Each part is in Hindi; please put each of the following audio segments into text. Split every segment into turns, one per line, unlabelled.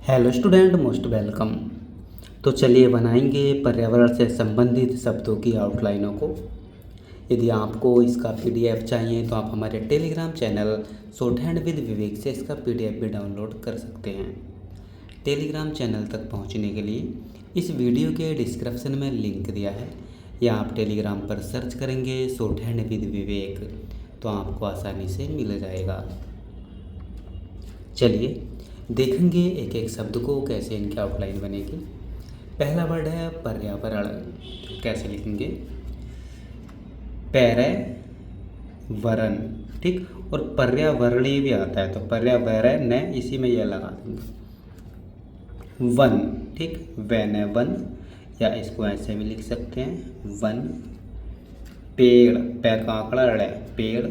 Hello student, most welcome. तो चलिए बनाएंगे पर्यावरण से संबंधित शब्दों की आउटलाइनों को। यदि आपको इसका पीडीएफ चाहिए तो आप हमारे Telegram channel short hand with Vivek से इसका पीडीएफ भी डाउनलोड कर सकते हैं। टेलीग्राम चैनल तक पहुंचने के लिए इस वीडियो के डिस्क्रिप्शन में लिंक दिया है, या आप टेलीग्राम पर सर्च करेंगे शॉर्ट हैंड विद विवेक तो आपको आसानी से मिल जाएगा। चलिए देखेंगे एक एक शब्द को कैसे इनकी आउटलाइन बनेगी। पहला वर्ड है पर्यावरण। कैसे लिखेंगे? पर्यावरण, ठीक। और पर्यावरणीय भी आता है तो पर्यावरण ने इसी में यह लगा देंगे। वन, ठीक। वैन है वन, या इसको ऐसे भी लिख सकते हैं वन। पेड़, पै का आंकड़ा रड़ है पेड़।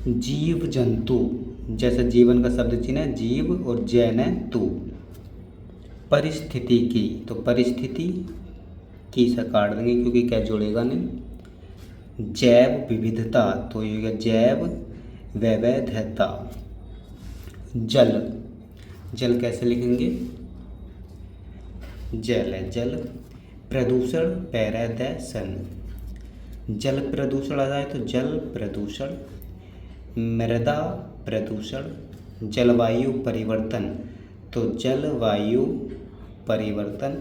जीव जंतु, जैसे जीवन का शब्द चिन्ह है जीव और जैन है तू। परिस्थिति की, तो परिस्थिति की से काट देंगे क्योंकि क्या जोड़ेगा नहीं। जैव विविधता, तो ये जैव वैविधता। जल, जल कैसे लिखेंगे? जल है जल। प्रदूषण, पैरादूषण। जल प्रदूषण आ जाए तो जल प्रदूषण। मृदा प्रदूषण। जलवायु परिवर्तन, तो जलवायु परिवर्तन।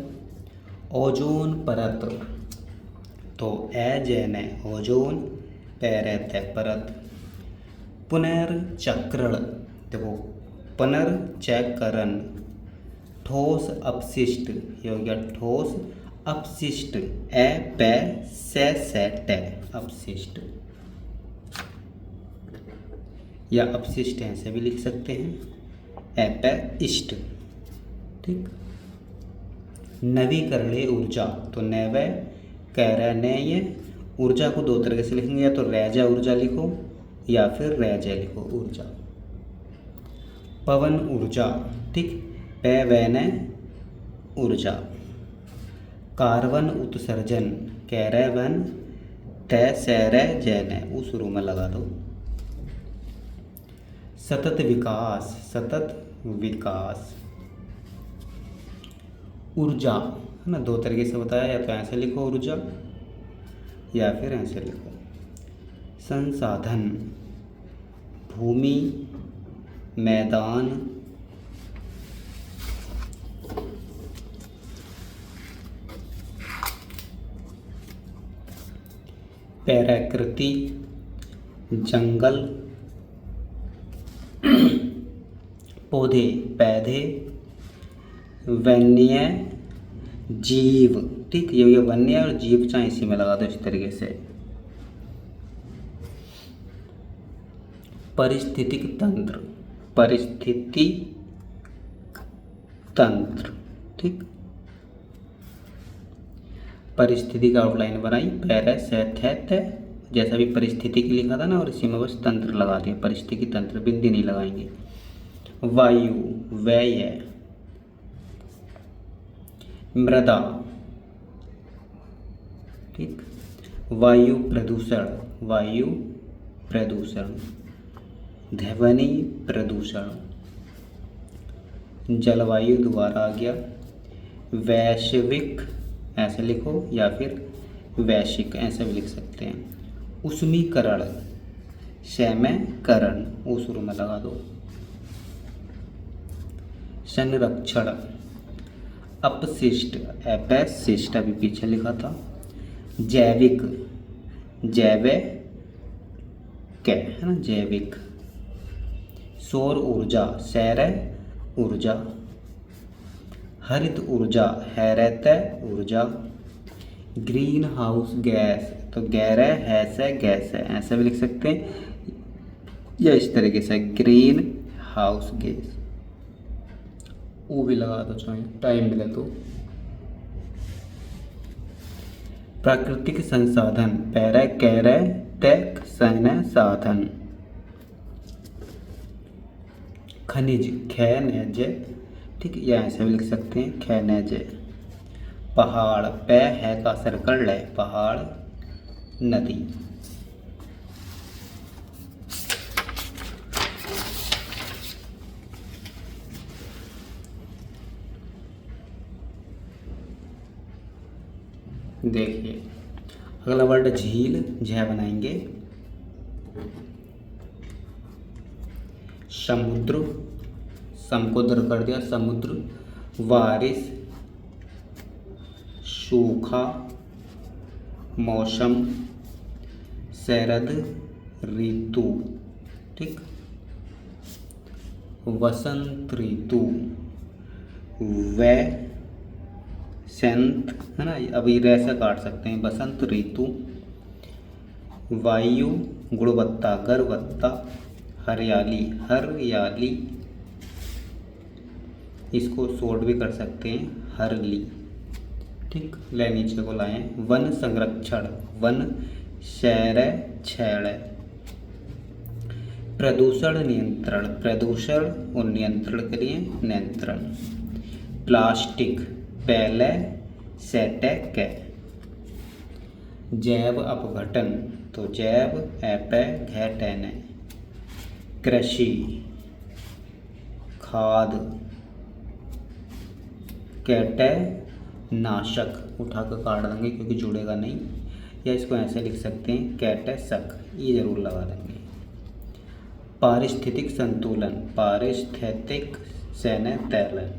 ओजोन परत, तो एजैन है ओजोन, पैरत है परत। पुनर्चक्रण, देखो पुनर्चक्रण। ठोस अपशिष्ट, ये हो गया ठोस अपशिष्ट। सेट अपशिष्ट, या अपशिष्ट ऐसे भी लिख सकते हैं अपशिष्ट, ठीक। नवीकरणीय ऊर्जा, तो नवीकरणीय ऊर्जा को दो तरीके से लिखेंगे, या तो रैजा ऊर्जा लिखो या फिर रैजा लिखो ऊर्जा। पवन ऊर्जा, ठीक। पवन ऊर्जा। कार्बन उत्सर्जन, कैरवन तैसैरजन, उस शुरू में लगा दो। सतत विकास, सतत विकास। ऊर्जा है ना, दो तरीके से बताया, या तो ऐसे लिखो ऊर्जा या फिर ऐसे लिखो। संसाधन, भूमि, मैदान। प्रकृति, जंगल। पौधे, पौधे। वन्य जीव, ठीक। ये वन्य और जीव चाहे इसी में लगा दो इस तरीके से। पारिस्थितिक तंत्र, पारिस्थितिक तंत्र, ठीक। परिस्थिति का आउटलाइन बनाई पैरासेथेट, जैसा भी परिस्थिति की लिखा था ना, और इसी में बस तंत्र लगा दिया। परिस्थिति तंत्र, बिंदी नहीं लगाएंगे। वायु, व्यय। मृदा, ठीक। वायु प्रदूषण, वायु प्रदूषण। ध्वनि प्रदूषण। जलवायु दोबारा आ गया। वैश्विक ऐसे लिखो या फिर वैश्विक ऐसे भी लिख सकते हैं। उष्मीकरण, शैमकरण, वो शुरू में लगा दो। संरक्षण, अपशिष्ट, अपशिष्ट अभी पीछे लिखा था। जैविक, जैविक है ना, जैविक। सौर ऊर्जा, सौर ऊर्जा। हरित ऊर्जा, हरित ऊर्जा। ग्रीन हाउस गैस, तो गैर है गैस है, ऐसा भी लिख सकते हैं, या इस तरीके से ग्रीन हाउस गैस, वो भी लगा दो चाहे टाइम मिले तो। प्राकृतिक संसाधन, पैराकैरेटिक संसाधन। खनिज, खनिज, ठीक। या ऐसे भी लिख सकते हैं खनिज। पहाड़, पै है का सर्कल है पहाड़। नदी। देखिए अगला वर्ड झील, झ बनाएंगे। समुद्र, सम को दर कर दिया समुद्र। बारिश, सूखा, मौसम, शरद ऋतु, ठीक। वसंत ऋतु, वसंत है ना, अभी रैसा काट सकते हैं, बसंत ऋतु। वायु, गुणवत्ता, गुणवत्ता। हरियाली, हरियाली, इसको शॉर्ट भी कर सकते हैं, हरली, ठीक। ले नीचे को लाएं। वन संरक्षण, वन संरक्षण। प्रदूषण नियंत्रण, प्रदूषण और नियंत्रण के लिए नियंत्रण। प्लास्टिक, पहले सेटक। जैव अपघटन, तो जैव अपघटन। कृषि, खाद, कीटनाशक, उठा कर काट देंगे क्योंकि जुड़ेगा नहीं, या इसको ऐसे लिख सकते हैं कीटशक, ये जरूर लगा देंगे। पारिस्थितिक संतुलन, पारिस्थितिक संतुलन।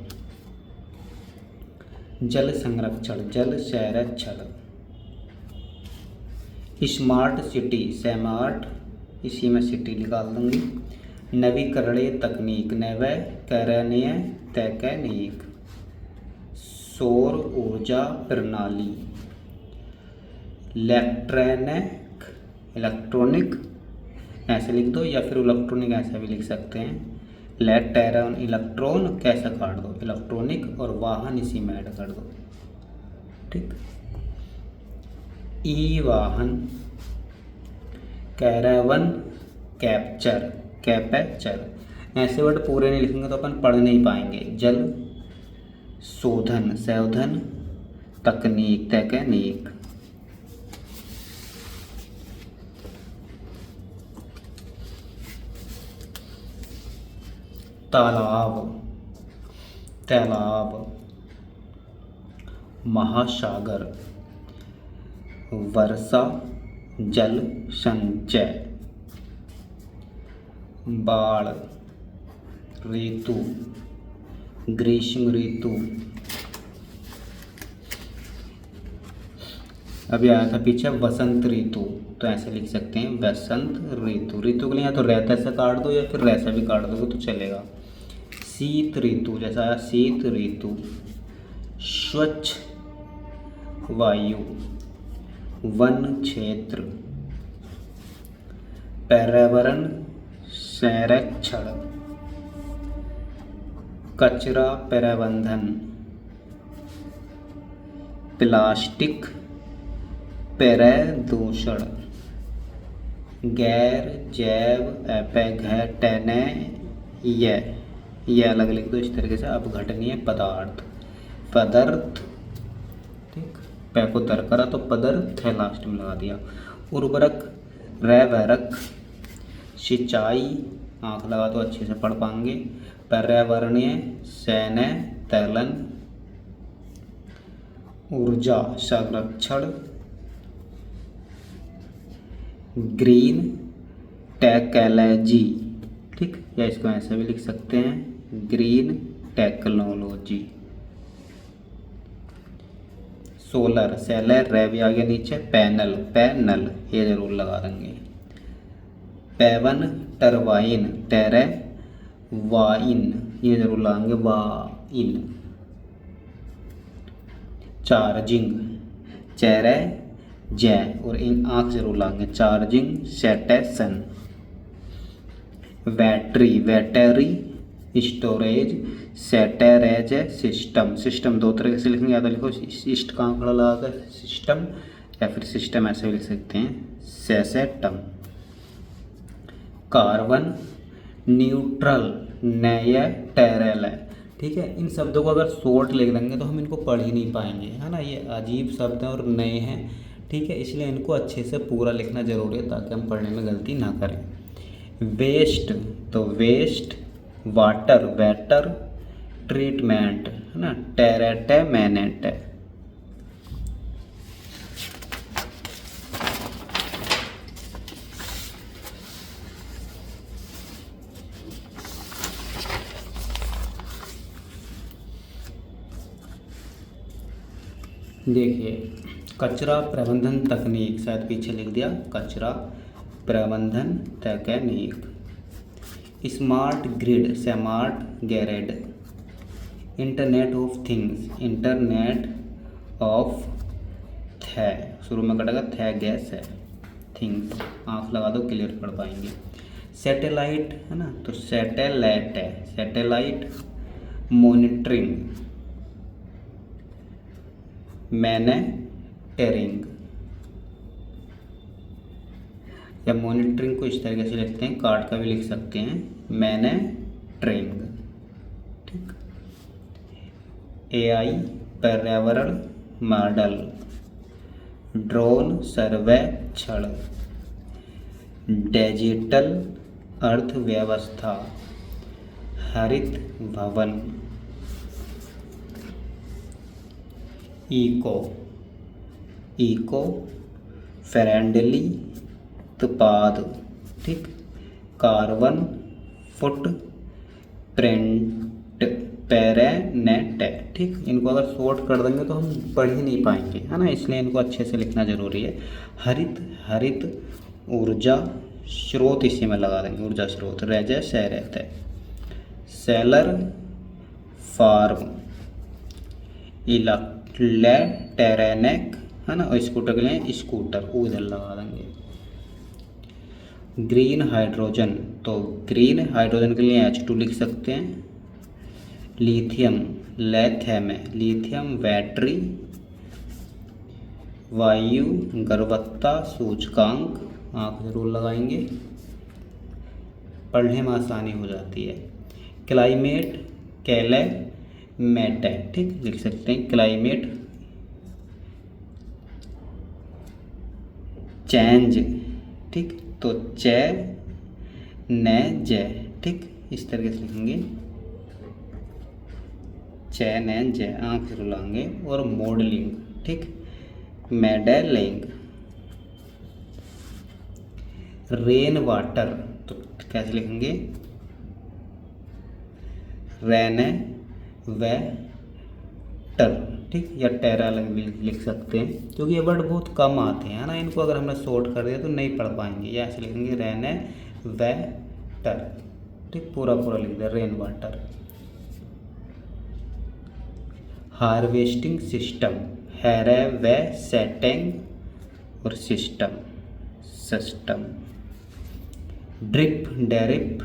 जल संरक्षण, जल संरक्षण। स्मार्ट सिटी, स्मार्ट, इसी में सिटी निकाल दूंगी। नवीकरणीय तकनीक, नवीकरणीय तकनीक। सौर ऊर्जा प्रणाली। इलेक्ट्रॉनिक, इलेक्ट्रॉनिक ऐसे लिख दो, या फिर इलेक्ट्रॉनिक ऐसा भी लिख सकते हैं। इलेक्ट्रॉन, इलेक्ट्रॉन कैसा काट दो, इलेक्ट्रॉनिक, और वाहन इसी में ऐड कर दो, ठीक। ई वाहन। Caravan, capture, capture. ऐसे वर्ड पूरे नहीं लिखेंगे तो अपन पढ़ नहीं पाएंगे। जल शोधन, शोधन, तकनीक, तकनीक। तालाब, तालाब। महासागर, वर्षा जल संचय। बाढ़, ऋतु, ग्रीष्म ऋतु। अभी आया था पीछे वसंत ऋतु, तो ऐसे लिख सकते हैं वसंत ऋतु। ऋतु के लिए या तो रहता से काट दो या फिर रैसा भी काट दोगे तो चलेगा। शीत ऋतु, जैसा आया शीत ऋतु। स्वच्छ वायु, वन क्षेत्र। पर्यावरण संरक्षण। कचरा प्रबंधन। प्लास्टिक प्रदूषण। गैर जैव अपघटन, यह अलग लिख दो इस तरीके से। अपघटनीय पदार्थ, पदार्थ, ठीक। पै को तर करा तो पदार्थ है लास्ट में लगा दिया। उर्वरक, रैवरक। सिंचाई, आँख लगा तो अच्छे से पढ़ पाएंगे। पर्यावरणीय संतुलन। ऊर्जा संरक्षण। ग्रीन टेक्नोलॉजी, ठीक, या इसको ऐसे भी लिख सकते हैं ग्रीन टेक्नोलॉजी। सोलर, सेलर, रैवी आ गया नीचे। पैनल, पैनल, ये जरूर लगा देंगे। पैवन टरबाइन, टरबाइन, ये जरूर लगाएंगे वाइन। चार्जिंग, चेहरे जय, और इन आँख जरूर लाएंगे। Charging station. Battery, battery, storage, storage system. System दो तरह से लिखेंगे, या तो लिखो इस्ट का आंकड़ा लगाकर सिस्टम, या फिर सिस्टम ऐसे भी लिख सकते हैं सिस्टम। कार्बन न्यूट्रल, न्यूट्रल, ठीक है। इन शब्दों को अगर शॉर्ट लिख देंगे तो हम इनको पढ़ ही नहीं पाएंगे, है ना। ये अजीब शब्द हैं और नए हैं, ठीक है, इसलिए इनको अच्छे से पूरा लिखना जरूरी है ताकि हम पढ़ने में गलती ना करें। वेस्ट, तो वेस्ट, वाटर, वेटर, ट्रीटमेंट, है ना, ट्रीटमेंट। देखिए, कचरा प्रबंधन तकनीक, शायद पीछे लिख दिया, कचरा प्रबंधन तकनीक। Smart grid, smart grid. Internet of things, internet of थे, शुरू में कटेगा थे गैस है, थिंग्स, आँख लगा दो क्लियर पढ़ पाएंगे। सैटेलाइट है ना, तो सैटेलाइट है, सैटेलाइट मॉनिटरिंग, मैनेटरिंग, या मॉनिटरिंग को इस तरीके से लिखते हैं, कार्ड का भी लिख सकते हैं, मैनेटरिंग। ठीक। एआई पर्यावरण मॉडल, ड्रोन सर्वेक्षण, डिजिटल अर्थव्यवस्था, हरित भवन, इको, इको फ्रेंडली उत्पाद। ठीक। कार्बन फुट प्रिंट, पेरेनेट। ठीक। इनको अगर शॉर्ट कर देंगे तो हम पढ़ ही नहीं पाएंगे, है ना, इसलिए इनको अच्छे से लिखना जरूरी है। हरित ऊर्जा स्रोत, इसी में लगा देंगे, ऊर्जा स्रोत, रह सह रहता है। सेलर फार्म, इलेक्ट्रेनिक, है ना, और स्कूटर के लिए स्कूटर, वो इधर लगा देंगे। ग्रीन हाइड्रोजन, तो ग्रीन हाइड्रोजन के लिए H2 लिख सकते हैं। लिथियम, लेथेम है, लिथियम बैटरी। वायु गुणवत्ता सूचकांक, आँख जरूर लगाएंगे, पढ़ने में आसानी हो जाती है। क्लाइमेट, कैलेमेट है, ठीक, लिख सकते हैं क्लाइमेट चेंज। ठीक, तो चैलेंज, ठीक, इस तरीके से लिखेंगे, चैलेंज, आँख जरूर लगाएंगे। और मॉडलिंग, ठीक, मेडलिंग। रेन वाटर, तो कैसे लिखेंगे, रेन वेटर, ठीक, या टेरा लिख सकते हैं, क्योंकि ये वर्ड बहुत कम आते हैं, है ना, इनको अगर हमने शॉर्ट कर दिया तो नहीं पढ़ पाएंगे, या ऐसे लिखेंगे रेन वेटर। ठीक, पूरा पूरा लिख दिया, rain water. Harvesting system, harvesting और सिस्टम, ड्रिप, डैरिप,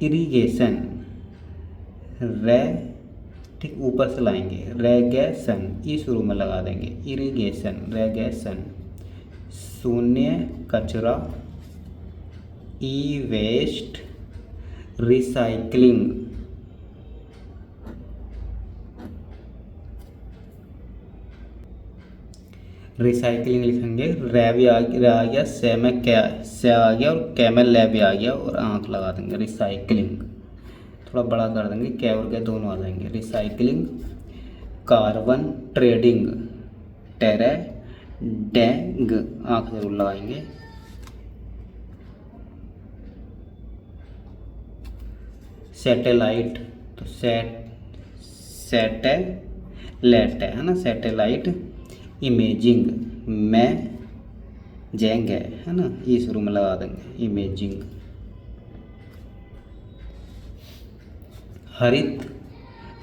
इरिगेशन, ठीक, ऊपर से लाएंगे, रेगेशन, ई शुरू में लगा देंगे, इरिगेशन, रेगेशन। शून्य कचरा, ई वेस्ट, रिसाइकलिंग। रिसाइकलिंग लिखेंगे, रै भी आ गया, से में क्या, से आ गया, और कै में लै भी आ गया, और आँख लगा देंगे, रिसाइकलिंग। थोड़ा बड़ा कर देंगे, क्या और क्या दोनों आ जाएंगे, रिसाइकलिंग। कार्बन ट्रेडिंग, ट्रेडिंग, आँख जरूर लगाएंगे। सैटेलाइट, तो सैटेलाइट है ना, सैटेलाइट इमेजिंग, में जेंग है ना, ये शुरू में लगा देंगे, इमेजिंग। हरित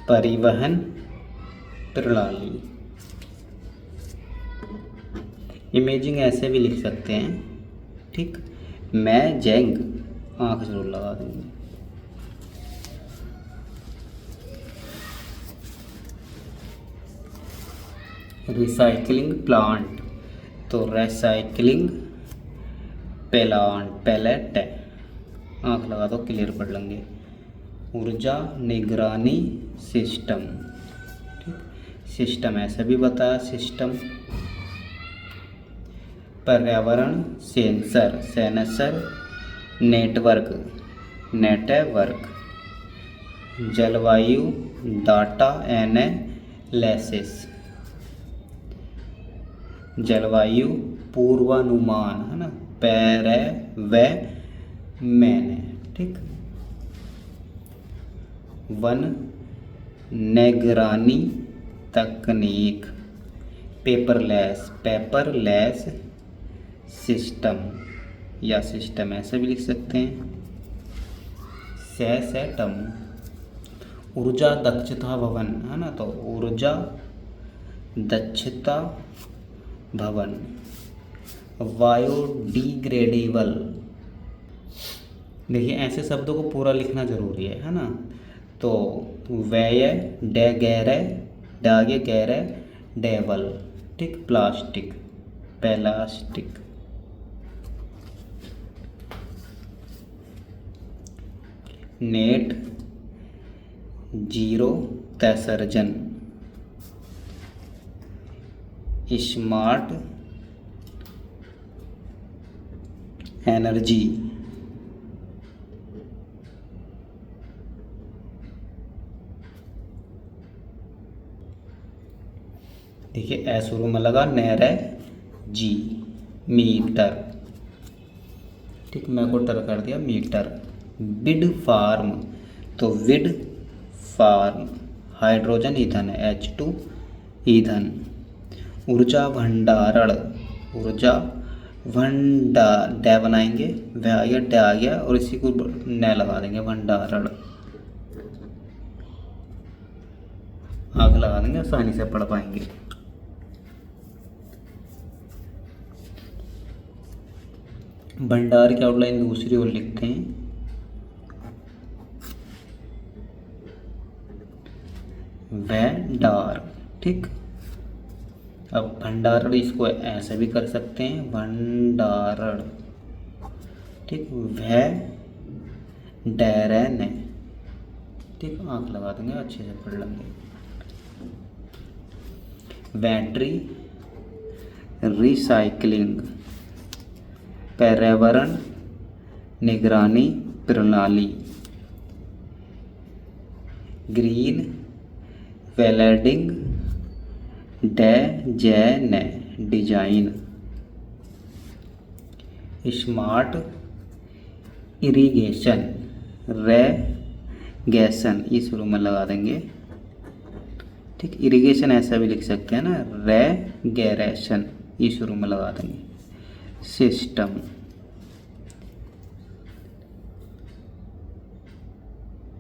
परिवहन प्रणाली, इमेजिंग ऐसे भी लिख सकते हैं, ठीक, मैं जेंग, आँख जरूर लगा देंगे। रिसाइकलिंग प्लांट, तो रिसाइकलिंग प्लांट, पैलेट, आँख लगा दो क्लियर पढ़ लेंगे। ऊर्जा निगरानी सिस्टम, ठीक, सिस्टम ऐसे भी बताया, सिस्टम। पर्यावरण सेंसर, सेंसर, नेटवर्क, नेटवर्क। जलवायु डाटा एनालिसिस, जलवायु पूर्वानुमान, है ना, मैंने, ठीक। वन निगरानी तकनीक, पेपरलेस, पेपरलेस सिस्टम या सिस्टम ऐसे भी लिख सकते हैं। सेटम, ऊर्जा दक्षता भवन है ना, तो ऊर्जा दक्षता भवन। बायोडिग्रेडेबल, देखिए ऐसे शब्दों को पूरा लिखना जरूरी है ना। तो व्यय, डेगैरे, डागे गैरे, डेबल, ठीक, प्लास्टिक, प्लास्टिक। नेट जीरो तैसर्जन, स्मार्ट एनर्जी, देखिए ए शुरू में लगा, नैरे जी, मीटर, ठीक, मैं को टर कर दिया मीटर। विड फार्म, तो विड फार्म हाइड्रोजन ईंधन है, H2 ईंधन। ऊर्जा भंडारण, ऊर्जा भंडार, डे बनाएंगे, वह आ गया, डे आ गया और इसी को न लगा देंगे, भंडारण, आग लगा देंगे, आसानी से पढ़ पाएंगे। भंडार की आउटलाइन दूसरी ओर लिखते हैं। भंडार, ठीक। अब भंडारण इसको ऐसे भी कर सकते हैं, भंडारण, ठीक। डैरन, ठीक, आंख लगा देंगे, अच्छे से पढ़ लेंगे। बैटरी रिसाइकलिंग, पर्यावरण निगरानी प्रणाली, green welding, design, design, smart irrigation, irrigation, ये शुरू में लगा देंगे, ठीक। इरिगेशन ऐसा भी लिख सकते हैं ना, रेगेशन, ये शुरू में लगा देंगे। सिस्टम,